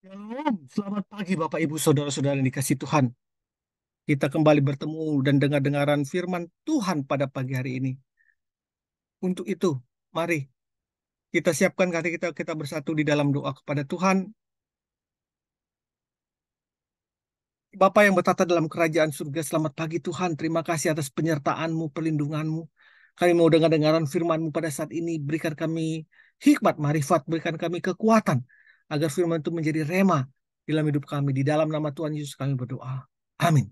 Shalom. Selamat pagi Bapak Ibu Saudara-saudara yang dikasih Tuhan. Kita kembali bertemu dan dengar-dengaran firman Tuhan pada pagi hari ini. Untuk itu, mari kita siapkan hati kita bersatu di dalam doa kepada Tuhan. Bapa yang bertata dalam kerajaan surga, selamat pagi Tuhan. Terima kasih atas penyertaan-Mu, perlindungan-Mu. Kami mau dengar-dengaran firman-Mu pada saat ini. Berikan kami hikmat, marifat, berikan kami kekuatan agar firman itu menjadi rema dalam hidup kami. Di dalam nama Tuhan Yesus kami berdoa. Amin.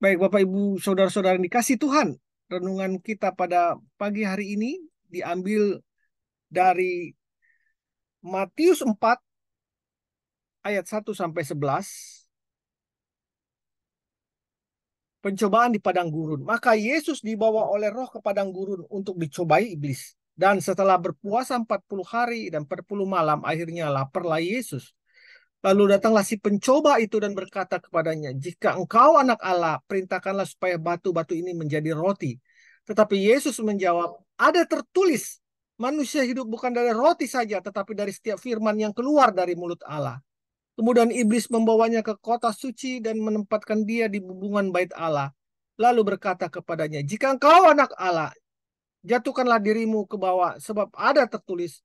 Baik, Bapak, Ibu, Saudara-saudara yang dikasih Tuhan, renungan kita pada pagi hari ini diambil dari Matius 4 ayat 1 sampai 11, pencobaan di padang gurun. Maka Yesus dibawa oleh Roh ke padang gurun untuk dicobai iblis. Dan setelah berpuasa 40 hari dan 40 malam, akhirnya laparlah Yesus. Lalu datanglah si pencoba itu dan berkata kepadanya, "Jika engkau anak Allah, perintahkanlah supaya batu-batu ini menjadi roti." Tetapi Yesus menjawab, "Ada tertulis, manusia hidup bukan dari roti saja, tetapi dari setiap firman yang keluar dari mulut Allah." Kemudian iblis membawanya ke kota suci dan menempatkan dia di bubungan bait Allah. Lalu berkata kepadanya, "Jika engkau anak Allah, jatuhkanlah dirimu ke bawah, sebab ada tertulis,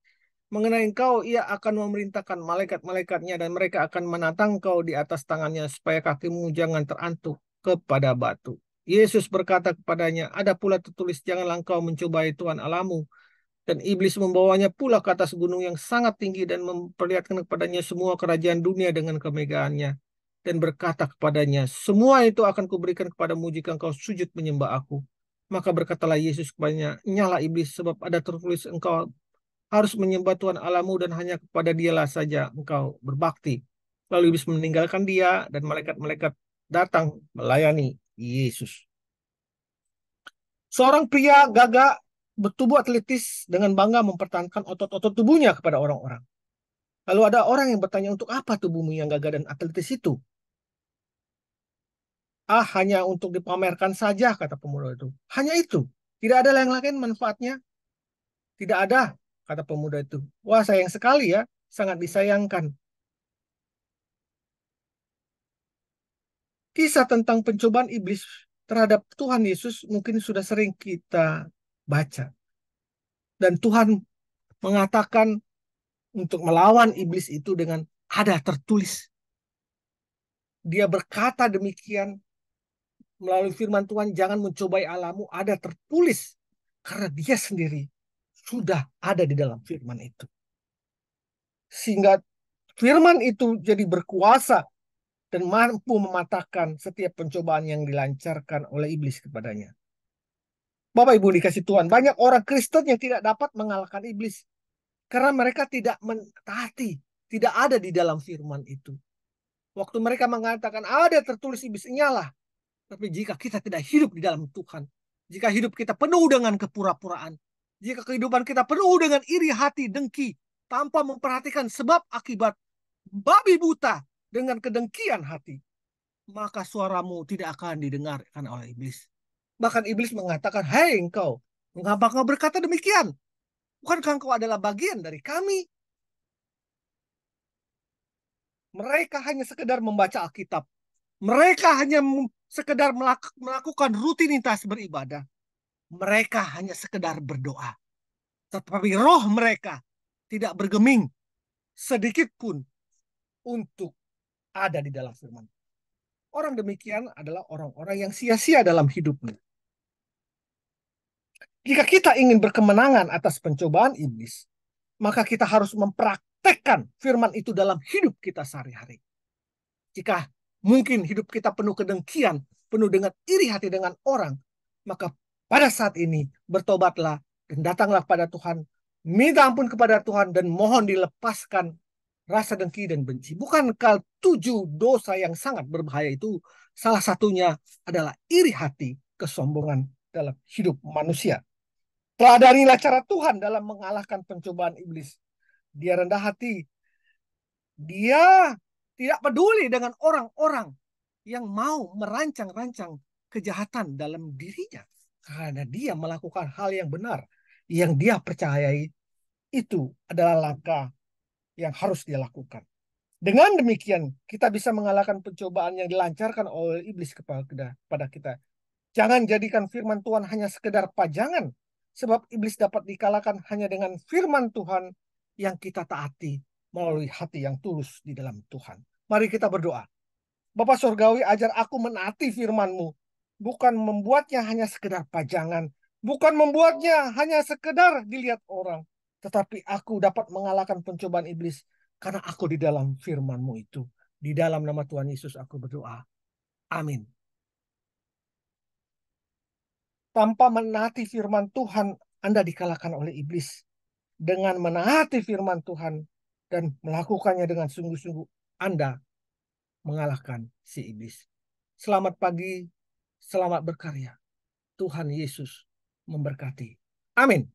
mengenai engkau, ia akan memerintahkan malaikat-malaikatnya dan mereka akan menatang engkau di atas tangannya supaya kakimu jangan terantuk kepada batu." Yesus berkata kepadanya, "Ada pula tertulis, janganlah engkau mencobai Tuhan Allahmu." Dan iblis membawanya pula ke atas gunung yang sangat tinggi dan memperlihatkan kepadanya semua kerajaan dunia dengan kemegahannya. Dan berkata kepadanya, "Semua itu akan kuberikan kepadamu jika engkau sujud menyembah aku." Maka berkatalah Yesus kepadanya, "Nyala iblis, sebab ada tertulis, engkau harus menyembah Tuhan Allahmu dan hanya kepada dialah saja engkau berbakti." Lalu iblis meninggalkan dia dan malaikat-malaikat datang melayani Yesus. Seorang pria gagah bertubuh atletis dengan bangga mempertahankan otot-otot tubuhnya kepada orang-orang. Lalu ada orang yang bertanya, "Untuk apa tubuhmu yang gagah dan atletis itu?" "Ah, hanya untuk dipamerkan saja," kata pemuda itu. "Hanya itu? Tidak ada yang lain manfaatnya?" "Tidak ada," kata pemuda itu. "Wah, sayang sekali ya, sangat disayangkan." Kisah tentang pencobaan iblis terhadap Tuhan Yesus mungkin sudah sering kita baca. Dan Tuhan mengatakan untuk melawan iblis itu dengan ada tertulis. Dia berkata demikian melalui firman Tuhan, "Jangan mencobai Allahmu, ada tertulis." Karena dia sendiri sudah ada di dalam firman itu. Sehingga firman itu jadi berkuasa dan mampu mematahkan setiap pencobaan yang dilancarkan oleh iblis kepadanya. Bapak Ibu dikasih Tuhan, banyak orang Kristen yang tidak dapat mengalahkan iblis karena mereka tidak mentaati, tidak ada di dalam firman itu. Waktu mereka mengatakan ada tertulis, iblis nyala. Tapi jika kita tidak hidup di dalam Tuhan, jika hidup kita penuh dengan kepura-puraan, jika kehidupan kita penuh dengan iri hati, dengki, tanpa memperhatikan sebab akibat, babi buta dengan kedengkian hati, maka suaramu tidak akan didengarkan oleh iblis. Bahkan iblis mengatakan, "Hei engkau, mengapa kau berkata demikian? Bukankah engkau adalah bagian dari kami?" Mereka hanya sekedar membaca Alkitab. Mereka hanya sekedar melakukan rutinitas beribadah. Mereka hanya sekedar berdoa. Tetapi roh mereka tidak bergeming sedikit pun untuk ada di dalam firman. Orang demikian adalah orang-orang yang sia-sia dalam hidupnya. Jika kita ingin berkemenangan atas pencobaan iblis, maka kita harus mempraktekkan firman itu dalam hidup kita sehari-hari. Jika mungkin hidup kita penuh kedengkian, penuh dengan iri hati dengan orang, maka pada saat ini bertobatlah dan datanglah pada Tuhan, minta ampun kepada Tuhan dan mohon dilepaskan rasa dengki dan benci. Bukankah 7 dosa yang sangat berbahaya itu salah satunya adalah iri hati, kesombongan dalam hidup manusia. Teladanilah cara Tuhan dalam mengalahkan pencobaan iblis. Dia rendah hati. Dia tidak peduli dengan orang-orang yang mau merancang-rancang kejahatan dalam dirinya. Karena dia melakukan hal yang benar. Yang dia percayai itu adalah langkah yang harus dia lakukan. Dengan demikian, kita bisa mengalahkan pencobaan yang dilancarkan oleh iblis kepada kita. Jangan jadikan firman Tuhan hanya sekedar pajangan, sebab iblis dapat dikalahkan hanya dengan firman Tuhan yang kita taati melalui hati yang tulus di dalam Tuhan. Mari kita berdoa. Bapa Surgawi, ajar aku menaati firman-Mu, bukan membuatnya hanya sekedar pajangan, bukan membuatnya hanya sekedar dilihat orang, tetapi aku dapat mengalahkan pencobaan iblis karena aku di dalam firman-Mu itu. Di dalam nama Tuhan Yesus aku berdoa. Amin. Tanpa menaati firman Tuhan, Anda dikalahkan oleh iblis. Dengan menaati firman Tuhan dan melakukannya dengan sungguh-sungguh, Anda mengalahkan si iblis. Selamat pagi, selamat berkarya. Tuhan Yesus memberkati. Amin.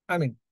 Amin.